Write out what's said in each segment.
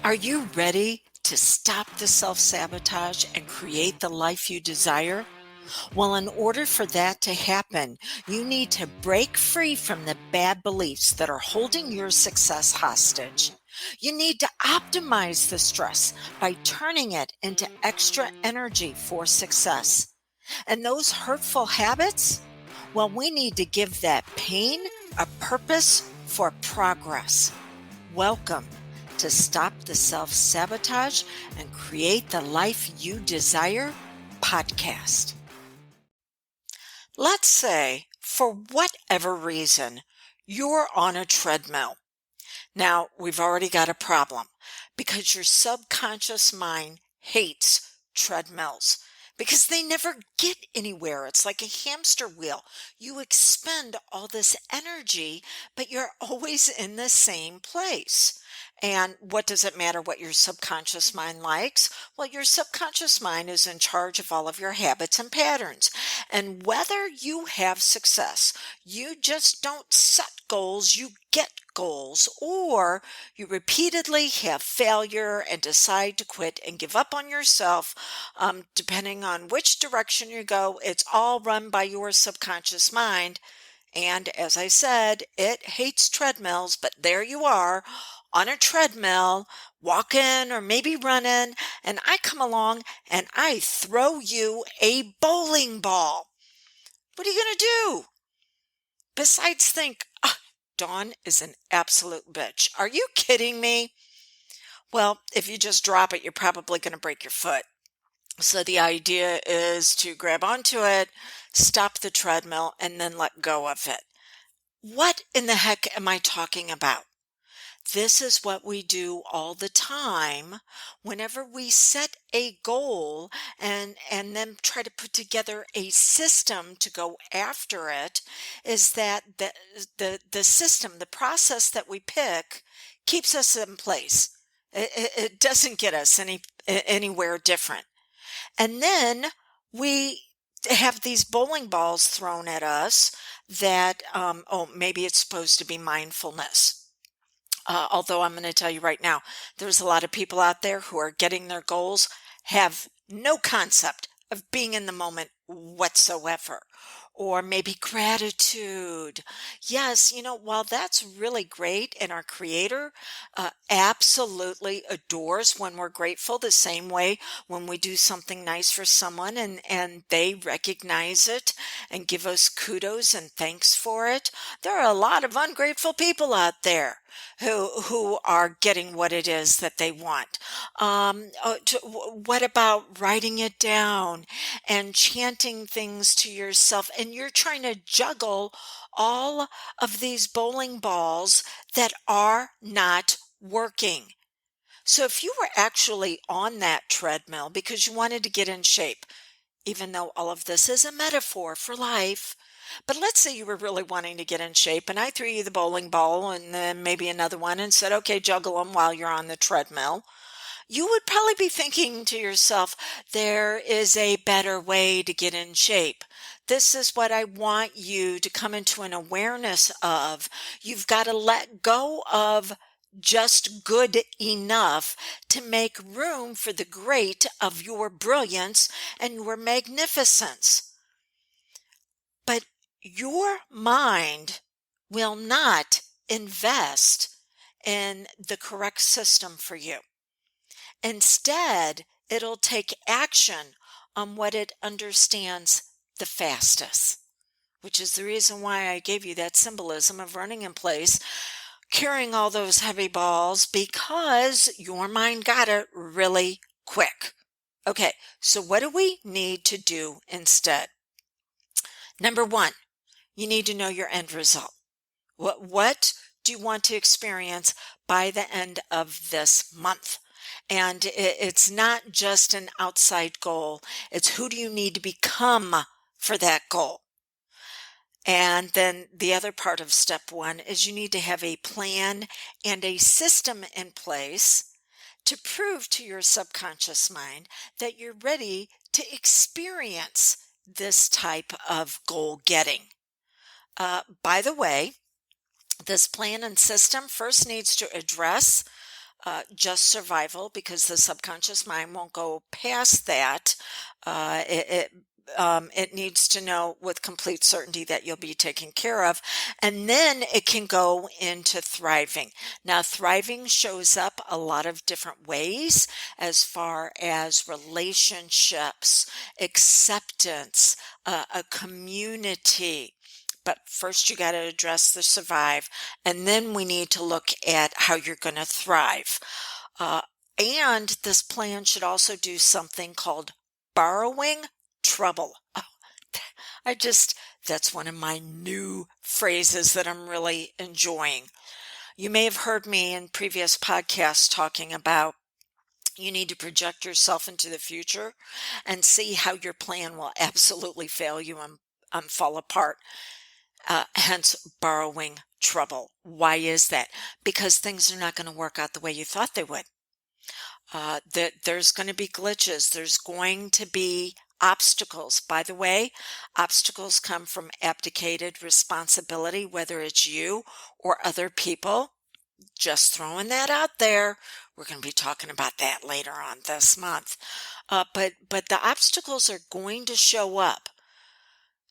Are you ready to stop the self-sabotage and create the life you desire? Well, in order for that to happen, you need to break free from the bad beliefs that are holding your success hostage. You need to optimize the stress by turning it into extra energy for success. And those hurtful habits? Well, we need to give that pain a purpose for progress. Welcome to Stop the Self Sabotage and Create the Life You Desire podcast. Let's say, for whatever reason, you're on a treadmill. Now, we've already got a problem because your subconscious mind hates treadmills because they never get anywhere. It's like a hamster wheel. You expend all this energy, but you're always in the same place. And what does it matter what your subconscious mind likes? Well, your subconscious mind is in charge of all of your habits and patterns. And whether you have success, you just don't set goals, you get goals, or you repeatedly have failure and decide to quit and give up on yourself. Depending on which direction you go, it's all run by your subconscious mind. And as I said, it hates treadmills, but there you are on a treadmill, walking or maybe running, and I come along and I throw you a bowling ball. What are you going to do? Besides think, Dawn is an absolute bitch. Are you kidding me? Well, if you just drop it, you're probably going to break your foot. So the idea is to grab onto it, stop the treadmill, and then let go of it. What in the heck am I talking about? This is what we do all the time whenever we set a goal and then try to put together a system to go after it, is that the system, the process that we pick keeps us in place. It doesn't get us anywhere different. And then we have these bowling balls thrown at us that, maybe it's supposed to be mindfulness. Although I'm going to tell you right now, there's a lot of people out there who are getting their goals, have no concept of being in the moment whatsoever. Or maybe gratitude. Yes, while that's really great, and our Creator absolutely adores when we're grateful, the same way when we do something nice for someone and they recognize it and give us kudos and thanks for it. There are a lot of ungrateful people out there who are getting what it is that they want. What about writing it down and chanting things to yourself? And you're trying to juggle all of these bowling balls that are not working. So if you were actually on that treadmill because you wanted to get in shape, even though all of this is a metaphor for life, but let's say you were really wanting to get in shape and I threw you the bowling ball and then maybe another one and said, okay, juggle them while you're on the treadmill. You would probably be thinking to yourself, there is a better way to get in shape. This is what I want you to come into an awareness of. You've got to let go of just good enough to make room for the great of your brilliance and your magnificence. But your mind will not invest in the correct system for you. Instead, it'll take action on what it understands the fastest, which is the reason why I gave you that symbolism of running in place, carrying all those heavy balls, because your mind got it really quick. Okay, so what do we need to do instead? Number one, you need to know your end result. What do you want to experience by the end of this month? And it's not just an outside goal. It's who do you need to become for that goal? And then the other part of step one is you need to have a plan and a system in place to prove to your subconscious mind that you're ready to experience this type of goal getting. By the way, this plan and system first needs to address just survival, because the subconscious mind won't go past that. It needs to know with complete certainty that you'll be taken care of. And then it can go into thriving. Now, thriving shows up a lot of different ways as far as relationships, acceptance, a community. But first, you got to address the survive, and then we need to look at how you're going to thrive. Uh, and this plan should also do something called borrowing trouble. Oh, I just, that's one of my new phrases that I'm really enjoying. You may have heard me in previous podcasts talking about you need to project yourself into the future and see how your plan will absolutely fail you and fall apart. Hence borrowing trouble. Why is that? Because things are not going to work out the way you thought they would. There's going to be glitches. There's going to be obstacles. By the way, obstacles come from abdicated responsibility, whether it's you or other people. Just throwing that out there. We're going to be talking about that later on this month. But the obstacles are going to show up.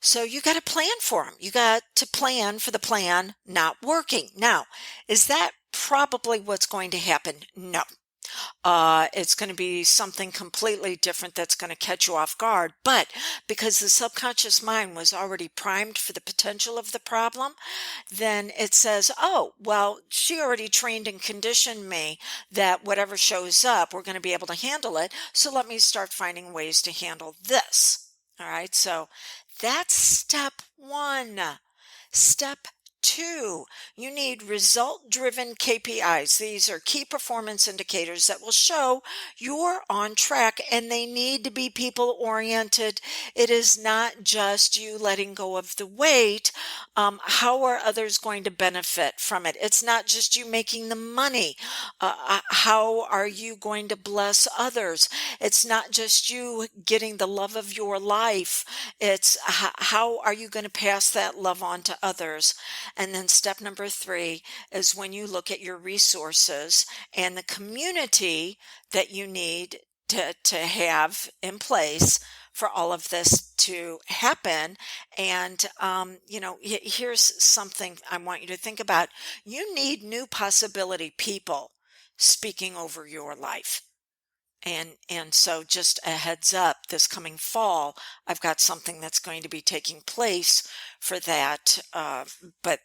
So you got to plan for them. You got to plan for the plan not working. Now, is that probably what's going to happen? No. It's going to be something completely different that's going to catch you off guard. But because the subconscious mind was already primed for the potential of the problem, then it says, oh, well, she already trained and conditioned me that whatever shows up, we're going to be able to handle it. So let me start finding ways to handle this. All right. So that's step one. Step two, you need result-driven KPIs. These are key performance indicators that will show you're on track, and they need to be people-oriented. It is not just you letting go of the weight. How are others going to benefit from it? It's not just you making the money. How are you going to bless others? It's not just you getting the love of your life. It's how are you going to pass that love on to others? And then step number three is when you look at your resources and the community that you need to have in place for all of this to happen. And, here's something I want you to think about. You need new possibility people speaking over your life. And so just a heads up, this coming fall, I've got something that's going to be taking place for that. But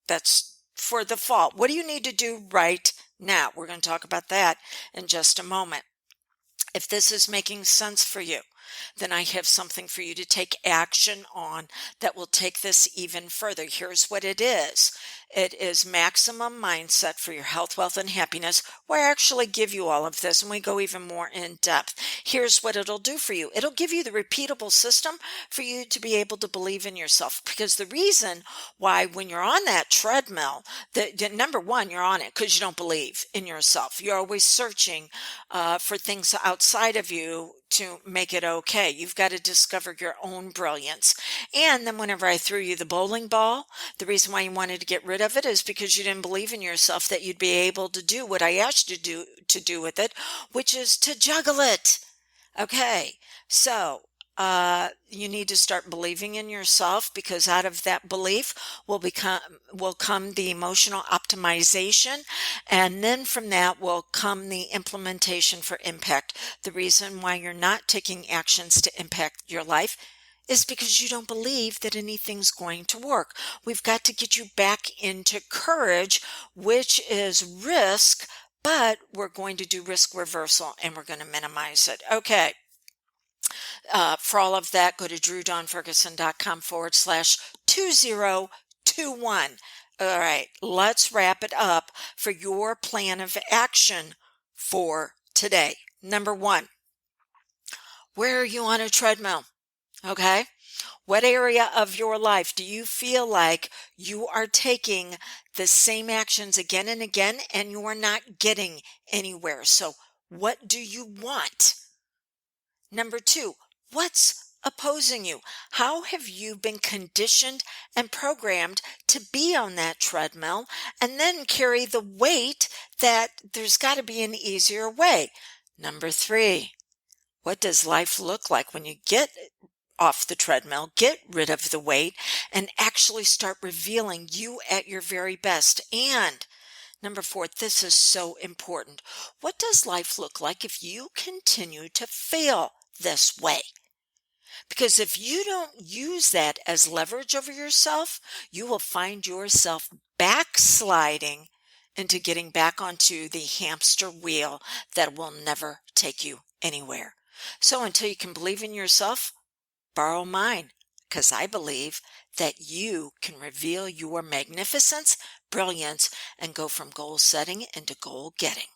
that's for the fall. What do you need to do right now? We're going to talk about that in just a moment. If this is making sense for you, then I have something for you to take action on that will take this even further. Here's what it is. It is maximum mindset for your health, wealth, and happiness, where I actually give you all of this and we go even more in depth. Here's what it'll do for you. It'll give you the repeatable system for you to be able to believe in yourself. Because the reason why when you're on that treadmill, the number one, you're on it because you don't believe in yourself. You're always searching for things outside of you to make it okay. You've got to discover your own brilliance. And then whenever I threw you the bowling ball, the reason why you wanted to get rid of it is because you didn't believe in yourself that you'd be able to do what I asked you to do with it, which is to juggle it. Okay. So, you need to start believing in yourself, because out of that belief will come the emotional optimization, and then from that will come the implementation for impact. The reason why you're not taking actions to impact your life is because you don't believe that anything's going to work. We've got to get you back into courage, which is risk, but we're going to do risk reversal and we're going to minimize it. Okay. For all of that, go to drewdawnferguson.com/2021. All right, let's wrap it up for your plan of action for today. Number one, where are you on a treadmill? Okay. What area of your life do you feel like you are taking the same actions again and again and you are not getting anywhere? So what do you want? Number two, what's opposing you? How have you been conditioned and programmed to be on that treadmill and then carry the weight that there's got to be an easier way? Number three, what does life look like when you get off the treadmill, get rid of the weight, and actually start revealing you at your very best? And number four, this is so important. What does life look like if you continue to fail this way? Because if you don't use that as leverage over yourself, you will find yourself backsliding into getting back onto the hamster wheel that will never take you anywhere. So until you can believe in yourself, borrow mine, because I believe that you can reveal your magnificence, brilliance, and go from goal setting into goal getting.